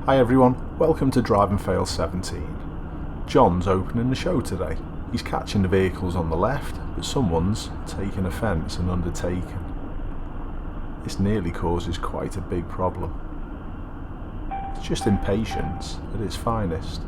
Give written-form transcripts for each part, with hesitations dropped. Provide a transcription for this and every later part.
Hi everyone, welcome to Drive and Fail 17. John's opening the show today. He's catching the vehicles on the left, but someone's taken offence and undertaken. This nearly causes quite a big problem. It's just impatience at its finest.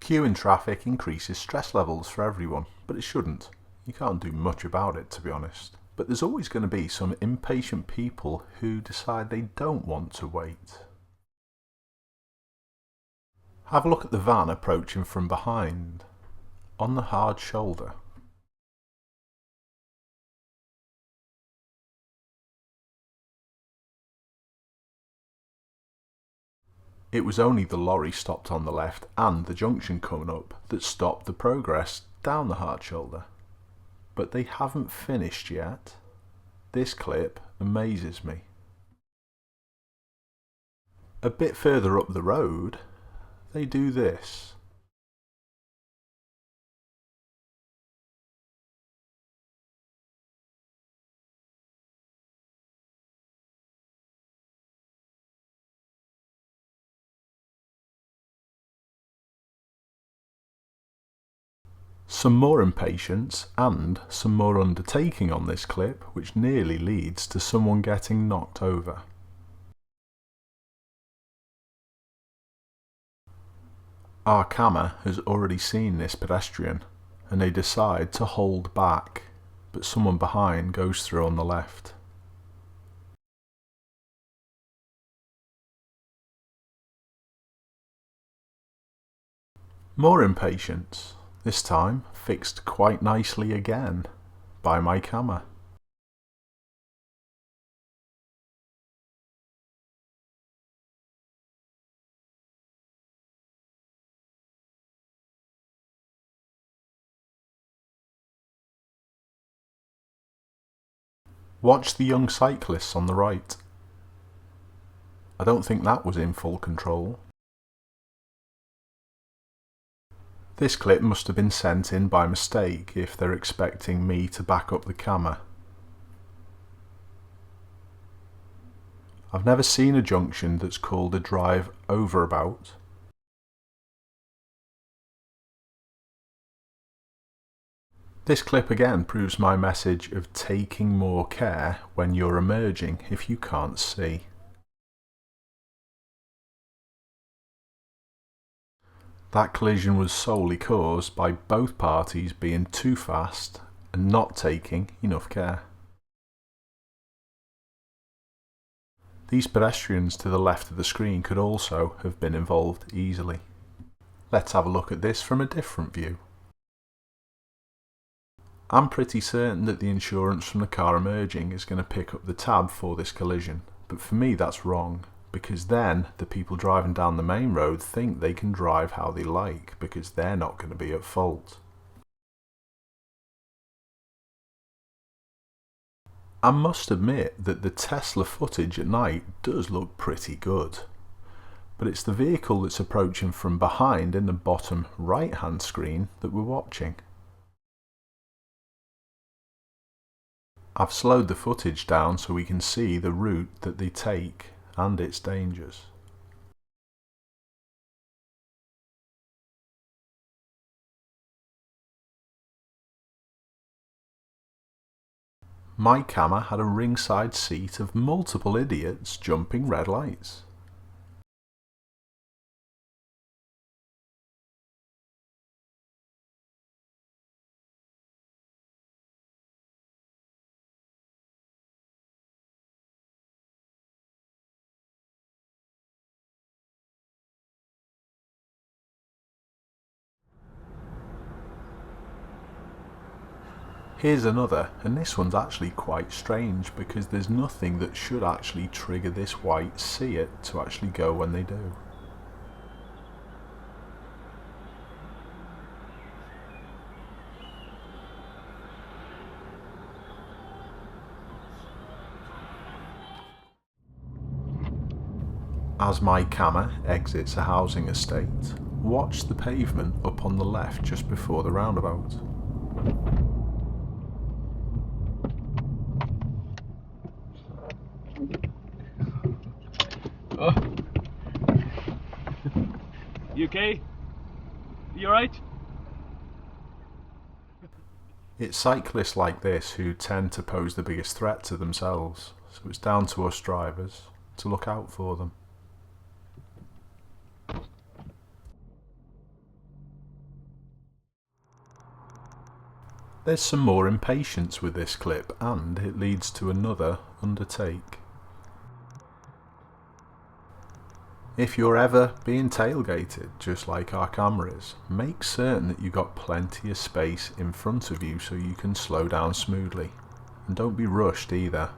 Queuing traffic increases stress levels for everyone, but it shouldn't. You can't do much about it, to be honest. But there's always going to be some impatient people who decide they don't want to wait. Have a look at the van approaching from behind, on the hard shoulder. It was only the lorry stopped on the left and the junction coming up that stopped the progress down the hard shoulder. But they haven't finished yet. This clip amazes me. A bit further up the road, they do this. Some more impatience and some more undertaking on this clip, which nearly leads to someone getting knocked over. Our camera has already seen this pedestrian and they decide to hold back, but someone behind goes through on the left. More impatience, this time fixed quite nicely again by my camera. Watch the young cyclists on the right. I don't think that was in full control. This clip must have been sent in by mistake if they're expecting me to back up the camera. I've never seen a junction that's called a drive overabout. This clip again proves my message of taking more care when you're emerging if you can't see. That collision was solely caused by both parties being too fast and not taking enough care. These pedestrians to the left of the screen could also have been involved easily. Let's have a look at this from a different view. I'm pretty certain that the insurance from the car emerging is going to pick up the tab for this collision, but for me that's wrong, because then the people driving down the main road think they can drive how they like because they're not going to be at fault. I must admit that the Tesla footage at night does look pretty good, but it's the vehicle that's approaching from behind in the bottom right hand screen that we're watching. I've slowed the footage down so we can see the route that they take and its dangers. My camera had a ringside seat of multiple idiots jumping red lights. Here's another, and this one's actually quite strange because there's nothing that should actually trigger this white see it to actually go when they do. As my camera exits a housing estate, watch the pavement up on the left just before the roundabout. Oh. You okay? You alright? It's cyclists like this who tend to pose the biggest threat to themselves, so it's down to us drivers to look out for them. There's some more impatience with this clip, and it leads to another undertake. If you're ever being tailgated, just like our camera is, make certain that you've got plenty of space in front of you so you can slow down smoothly. And don't be rushed either.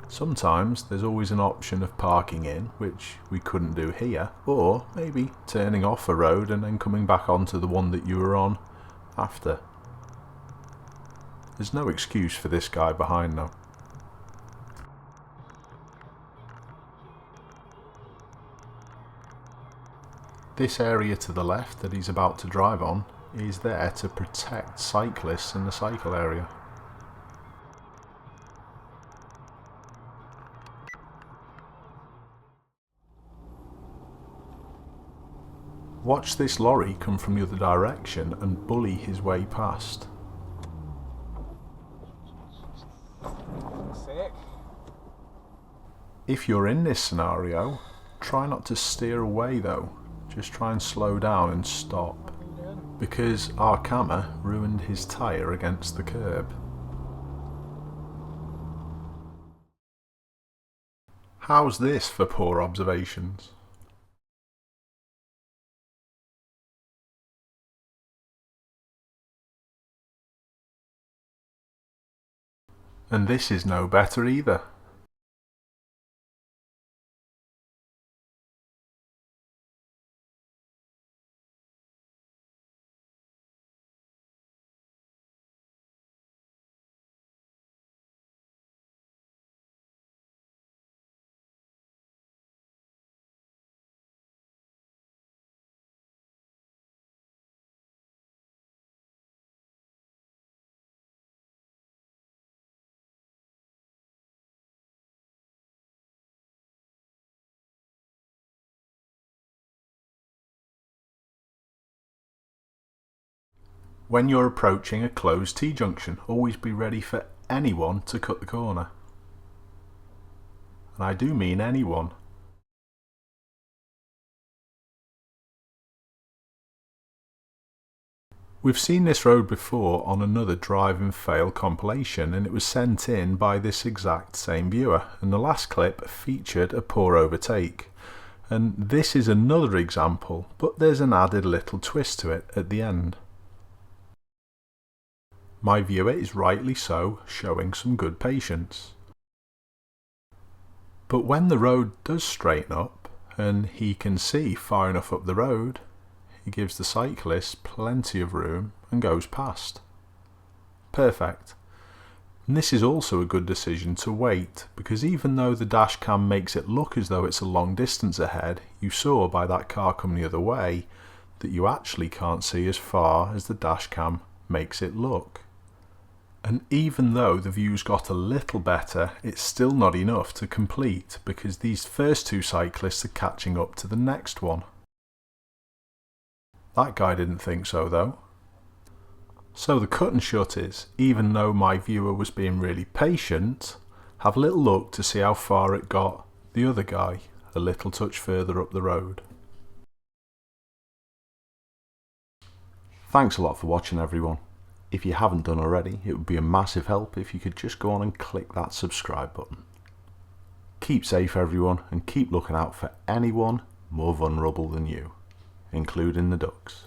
Sometimes there's always an option of parking in, which we couldn't do here, or maybe turning off a road and then coming back onto the one that you were on after. There's no excuse for this guy behind now. This area to the left that he's about to drive on is there to protect cyclists in the cycle area. Watch this lorry come from the other direction and bully his way past. If you're in this scenario, try not to steer away though. Just try and slow down and stop, because our camera ruined his tyre against the curb. How's this for poor observations? And this is no better either. When you're approaching a closed T-junction, always be ready for anyone to cut the corner. And I do mean anyone. We've seen this road before on another drive and fail compilation, and it was sent in by this exact same viewer, and the last clip featured a poor overtake. And this is another example, but there's an added little twist to it at the end. My viewer is rightly so showing some good patience. But when the road does straighten up and he can see far enough up the road, he gives the cyclist plenty of room and goes past. Perfect. And this is also a good decision to wait, because even though the dash cam makes it look as though it's a long distance ahead, you saw by that car coming the other way that you actually can't see as far as the dash cam makes it look. And even though the view's got a little better, it's still not enough to complete, because these first two cyclists are catching up to the next one. That guy didn't think so though. So the cut and shut is, even though my viewer was being really patient, have a little look to see how far it got the other guy a little touch further up the road. Thanks a lot for watching everyone. If you haven't done already, it would be a massive help if you could just go on and click that subscribe button. Keep safe everyone, and keep looking out for anyone more vulnerable than you, including the ducks.